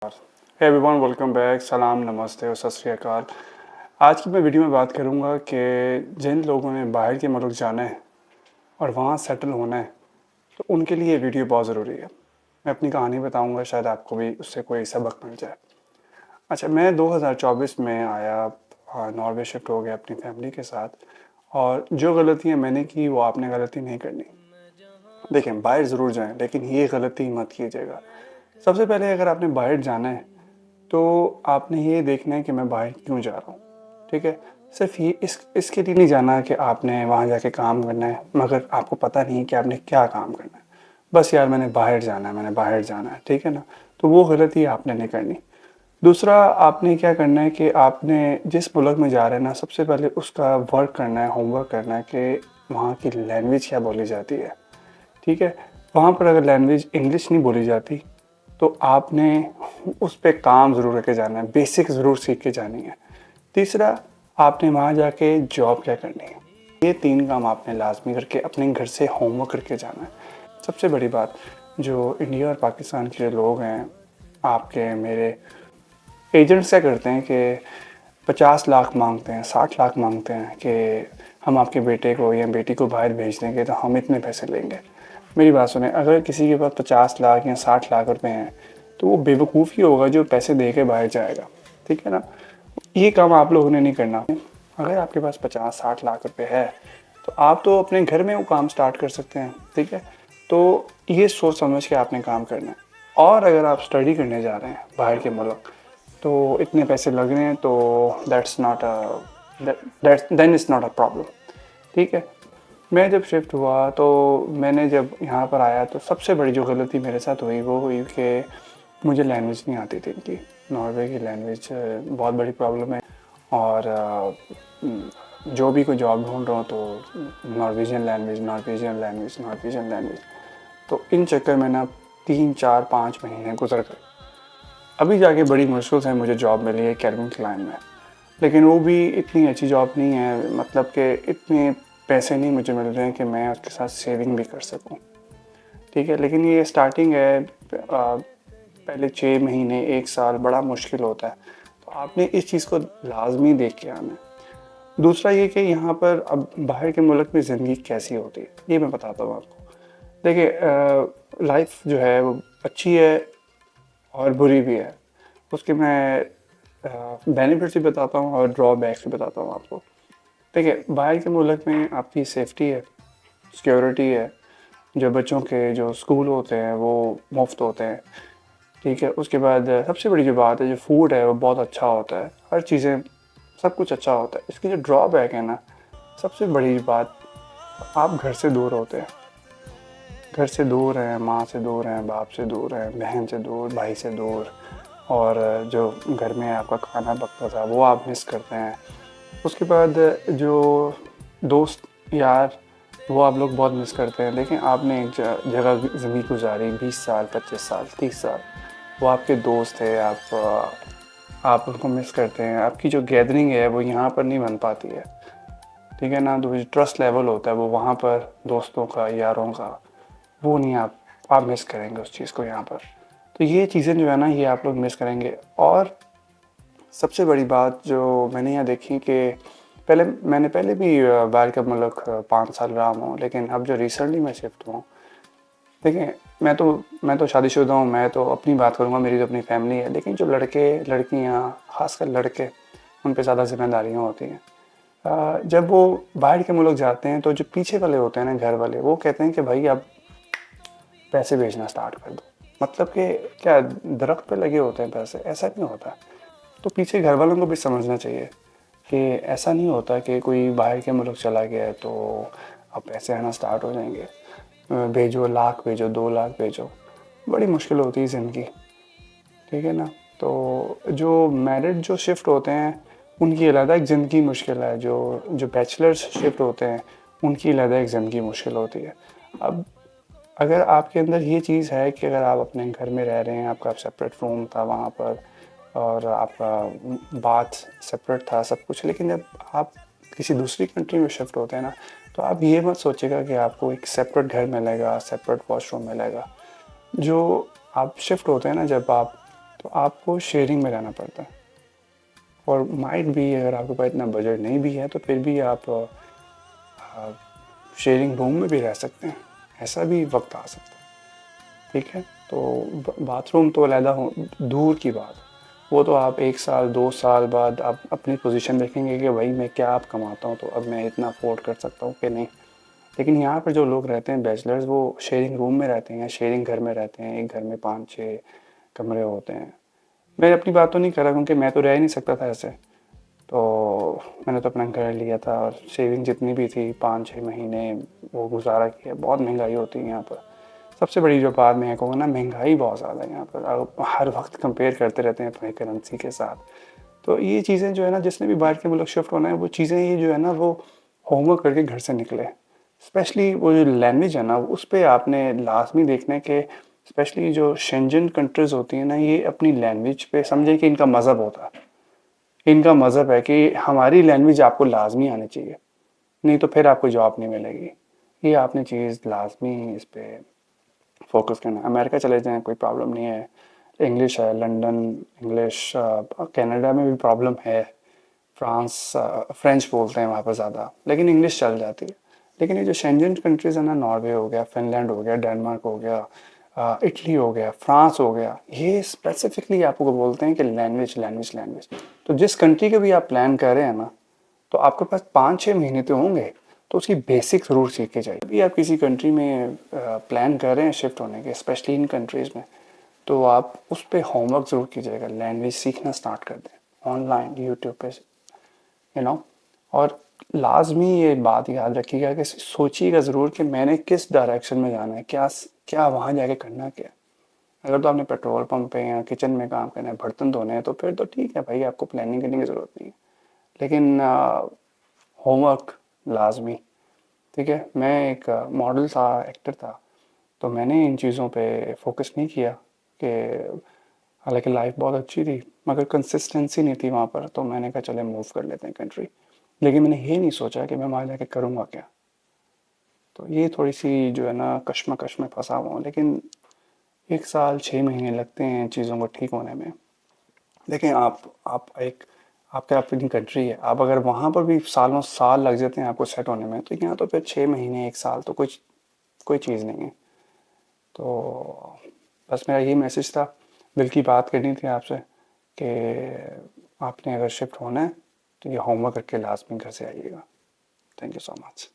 Hey everyone, welcome back. सलाम, नमस्ते और सत श्री अकाल। आज की मैं वीडियो में बात करूंगा कि जिन लोगों ने बाहर के मुल्क जाना है और वहाँ सेटल होना है तो उनके लिए ये वीडियो बहुत ज़रूरी है। मैं अपनी कहानी बताऊंगा, शायद आपको भी उससे कोई सबक मिल जाए। अच्छा, मैं 2024 में आया, नॉर्वे शिफ्ट हो गया अपनी फैमिली के साथ। और जो गलतियाँ मैंने की वो आपने गलती नहीं करनी। देखें, बाहर ज़रूर जाएं लेकिन ये गलती मत कीजिएगा। सबसे पहले अगर आपने बाहर जाना है तो आपने ये देखना है कि मैं बाहर क्यों जा रहा हूँ। ठीक है, सिर्फ ये इसके लिए नहीं जाना कि आपने वहाँ जाके काम करना है मगर आपको पता नहीं है कि आपने क्या काम करना है। बस यार मैंने बाहर जाना है, मैंने बाहर जाना है, ठीक है ना। तो वो गलती आपने नहीं करनी। दूसरा, आपने क्या करना है कि आपने जिस मुल्क में जा रहे हैं ना, सबसे पहले उसका वर्क करना है, होमवर्क करना है कि वहाँ की लैंग्वेज क्या बोली जाती है। ठीक है, वहाँ पर अगर लैंग्वेज इंग्लिश नहीं बोली जाती तो आपने उस पे काम ज़रूर करके जाना है, बेसिक ज़रूर सीख के जानी है। तीसरा, आपने वहाँ जाके जॉब क्या करनी है। ये 3 काम आपने लाज़मी करके अपने घर से होमवर्क करके जाना है। सबसे बड़ी बात, जो इंडिया और पाकिस्तान के लोग हैं, आपके मेरे एजेंट्स क्या करते हैं कि 50 लाख मांगते हैं, 60 लाख मांगते हैं कि हम आपके बेटे को या बेटी को बाहर भेज देंगे तो हम इतने पैसे लेंगे। मेरी बात सुने, अगर किसी के पास 50 लाख या 60 लाख रुपए हैं तो वो बेवकूफ़ ही होगा जो पैसे दे के बाहर जाएगा। ठीक है ना, ये काम आप लोगों ने नहीं करना। अगर आपके पास 50-60 लाख रुपए है तो आप तो अपने घर में वो काम स्टार्ट कर सकते हैं। ठीक है, तो ये सोच समझ के आपने काम करना है। और अगर आप स्टडी करने जा रहे हैं बाहर के मुल्क तो इतने पैसे लग रहे हैं तो that's not a then is not a problem. ठीक है, मैं जब शिफ्ट हुआ तो मैंने जब यहाँ पर आया तो सबसे बड़ी जो गलती मेरे साथ हुई वो हुई कि मुझे लैंग्वेज नहीं आती थी इनकी। नॉर्वे की लैंग्वेज बहुत बड़ी प्रॉब्लम है। और जो भी कोई जॉब ढूंढ रहा हूँ तो Norwegian language, Norwegian language, Norwegian language. तो इन चक्कर में ना 3-4-5 महीने गुजर गए। अभी जाके बड़ी मुश्किल से मुझे जॉब मिली है कैल्विन क्लाइन में, लेकिन वो भी इतनी अच्छी जॉब नहीं है, मतलब कि इतने पैसे नहीं मुझे मिल रहे हैं कि मैं उसके साथ सेविंग भी कर सकूं। ठीक है, लेकिन ये स्टार्टिंग है। पहले 6 महीने 1 साल बड़ा मुश्किल होता है, तो आपने इस चीज़ को लाजमी देख के आना है। दूसरा ये कि यहाँ पर अब बाहर के मुल्क में ज़िंदगी कैसी होती है ये मैं बताता हूँ आपको। देखिए, लाइफ जो है वो अच्छी है और बुरी भी है। उसके मैं बेनिफिट्स भी बताता हूँ और ड्रॉबैक्स भी बताता हूँ आपको। देखिए, बाहर के मुल्क में आपकी सेफ्टी है, सिक्योरिटी है, जो बच्चों के जो स्कूल होते हैं वो मुफ्त होते हैं। ठीक है, उसके बाद सबसे बड़ी जो बात है, जो फूड है वो बहुत अच्छा होता है, हर चीज़ें सब कुछ अच्छा होता है। इसकी जो ड्रॉबैक है ना, सबसे बड़ी बात, आप घर से दूर होते हैं। घर से दूर हैं, माँ से दूर हैं, बाप से दूर हैं, बहन से दूर, भाई से दूर। और जो घर में आपका खाना पकता था वो आप मिस करते हैं। उसके बाद जो दोस्त यार वो आप लोग बहुत मिस करते हैं। लेकिन आपने एक जगह ज़िंदगी गुजारी 20 साल, 25 साल, 30 साल, वो आपके दोस्त है, आप उनको मिस करते हैं। आपकी जो गैदरिंग है वो यहाँ पर नहीं बन पाती है। ठीक है ना, तो जो ट्रस्ट लेवल होता है वो वहाँ पर दोस्तों का, यारों का, वो नहीं आप मिस करेंगे उस चीज़ को यहाँ पर। तो ये चीज़ें जो है ना, ये आप लोग मिस करेंगे। और सबसे बड़ी बात जो मैंने यहाँ देखी कि मैंने पहले भी बाहर का मुल्क 5 साल रहा हूँ, लेकिन अब जो रिसेंटली मैं शिफ्ट हुआ हूँ, देखिए, मैं तो शादीशुदा हूँ, मैं तो अपनी बात करूँगा, मेरी तो अपनी फैमिली है। लेकिन जो लड़के लड़कियाँ, खासकर लड़के, उन पे ज़्यादा जिम्मेदारियाँ होती हैं। जब वो बाहर के मुल्क जाते हैं तो जो पीछे वाले होते हैं ना, घर वाले, वो कहते हैं कि भाई अब पैसे भेजना स्टार्ट कर दो। मतलब कि क्या दरख्त पे लगे होते हैं पैसे? ऐसा नहीं होता। तो पीछे घर वालों को भी समझना चाहिए कि ऐसा नहीं होता कि कोई बाहर के मुल्क चला गया है तो अब पैसे आना स्टार्ट हो जाएंगे। भेजो, लाख भेजो, 2 लाख भेजो, बड़ी मुश्किल होती है ज़िंदगी। ठीक है ना, तो जो मैरिड जो शिफ्ट होते हैं उनकी अलग एक ज़िंदगी मुश्किल है। जो जो बैचलर्स शिफ्ट होते हैं उनकी अलग एक ज़िंदगी मुश्किल होती है। अब अगर आपके अंदर ये चीज़ है कि अगर आप अपने घर में रह रहे हैं, आपका सेपरेट रूम था वहाँ पर और आपका बाथ सेपरेट था, सब कुछ, लेकिन जब आप किसी दूसरी कंट्री में शिफ्ट होते हैं ना, तो आप ये मत सोचिएगा कि आपको एक सेपरेट घर मिलेगा, सेपरेट वॉशरूम मिलेगा। जो आप शिफ्ट होते हैं ना जब आप, तो आपको शेयरिंग में रहना पड़ता है। और माइट भी अगर आपके पास इतना बजट नहीं भी है तो फिर भी आप शेयरिंग रूम में भी रह सकते हैं, ऐसा भी वक्त आ सकता है। ठीक है, तो बाथरूम तो अलहदा हो, दूर की बात, वो तो आप 1 साल 2 साल बाद आप अपनी पोजीशन देखेंगे कि भाई मैं क्या आप कमाता हूँ तो अब मैं इतना अफोर्ड कर सकता हूँ कि नहीं। लेकिन यहाँ पर जो लोग रहते हैं बैचलर्स, वो शेयरिंग रूम में रहते हैं या शेयरिंग घर में रहते हैं, एक घर में 5-6 कमरे होते हैं। मैं अपनी बात तो नहीं कर रहा क्योंकि मैं तो रह ही नहीं सकता था ऐसे, तो मैंने तो अपना घर लिया था और सेविंग जितनी भी थी 5-6 महीने वो गुजारा किया। बहुत महंगाई होती है यहाँ पर। सबसे बड़ी जो बात मैं कहूँगा ना, महंगाई बहुत ज़्यादा है यहाँ पर। आप हर वक्त कंपेयर करते रहते हैं अपने करेंसी के साथ। तो ये चीज़ें जो है ना, जिसने भी बाहर के मुल्क शिफ्ट होना है, वो चीज़ें ये जो है ना वो होमवर्क करके घर से निकले। स्पेशली वो जो लैंग्वेज है ना, उस पे आपने लाजमी देखना है कि स्पेशली जो शेंजन कंट्रीज़ होती हैं ना, ये अपनी लैंग्वेज पे समझें कि इनका मज़हब होता है। इनका मज़हब है कि हमारी लैंग्वेज आपको लाजमी आनी चाहिए, नहीं तो फिर आपको जॉब नहीं मिलेगी। ये आपने चीज़ लाजमी इस पे फोकस करना है। अमेरिका चले जाएँ कोई प्रॉब्लम नहीं है, इंग्लिश है, लंदन इंग्लिश, कनाडा में भी प्रॉब्लम है, फ्रांस फ्रेंच बोलते हैं वहाँ पर ज़्यादा, लेकिन इंग्लिश चल जाती है। लेकिन ये जो शेंजन कंट्रीज़ है ना, नॉर्वे हो गया, फिनलैंड हो गया, डेनमार्क हो गया, इटली हो गया, फ्रांस हो गया, ये स्पेसिफिकली आपको बोलते हैं कि लैंग्वेज लैंग्वेज लैंग्वेज। तो जिस कंट्री के भी आप प्लान कर रहे हैं ना, तो आपके पास 5-6 महीने तो होंगे, तो उसकी बेसिक ज़रूर सीख के जाइए। अभी आप किसी कंट्री में प्लान कर रहे हैं शिफ्ट होने के, स्पेशली इन कंट्रीज़ में, तो आप उस पर होमवर्क ज़रूर कीजिएगा, लैंग्वेज सीखना स्टार्ट कर दें ऑनलाइन यूट्यूब पे, और लाजमी ये बात याद रखिएगा कि सोचिएगा ज़रूर कि मैंने किस डायरेक्शन में जाना है, क्या क्या वहाँ जाके करना क्या। अगर तो आपने पेट्रोल पंप पे या किचन में काम करना है, बर्तन धोने हैं, तो फिर तो ठीक है भाई, आपको प्लानिंग करने की ज़रूरत नहीं है। लेकिन होमवर्क लाजमी। ठीक है, मैं एक मॉडल था, एक्टर था, तो मैंने इन चीज़ों पे फोकस नहीं किया कि हालांकि लाइफ बहुत अच्छी थी मगर कंसिस्टेंसी नहीं थी वहाँ पर, तो मैंने कहा चले मूव कर लेते हैं कंट्री। लेकिन मैंने ये नहीं सोचा कि मैं वहाँ जाके करूँगा क्या। तो ये थोड़ी सी जो है ना कश्मकश में फंसा हुआ हूँ। लेकिन 1 साल 6 महीने लगते हैं चीज़ों को ठीक होने में। देखें, आप एक आपके अपनी कंट्री है, आप अगर वहाँ पर भी सालों साल लग जाते हैं आपको सेट होने में, तो यहाँ तो फिर 6 महीने 1 साल तो कुछ कोई चीज़ नहीं है। तो बस मेरा यही मैसेज था, दिल की बात करनी थी आपसे कि आपने अगर शिफ्ट होना है तो ये होमवर्क करके लाजमी घर से आइएगा। Thank you so much.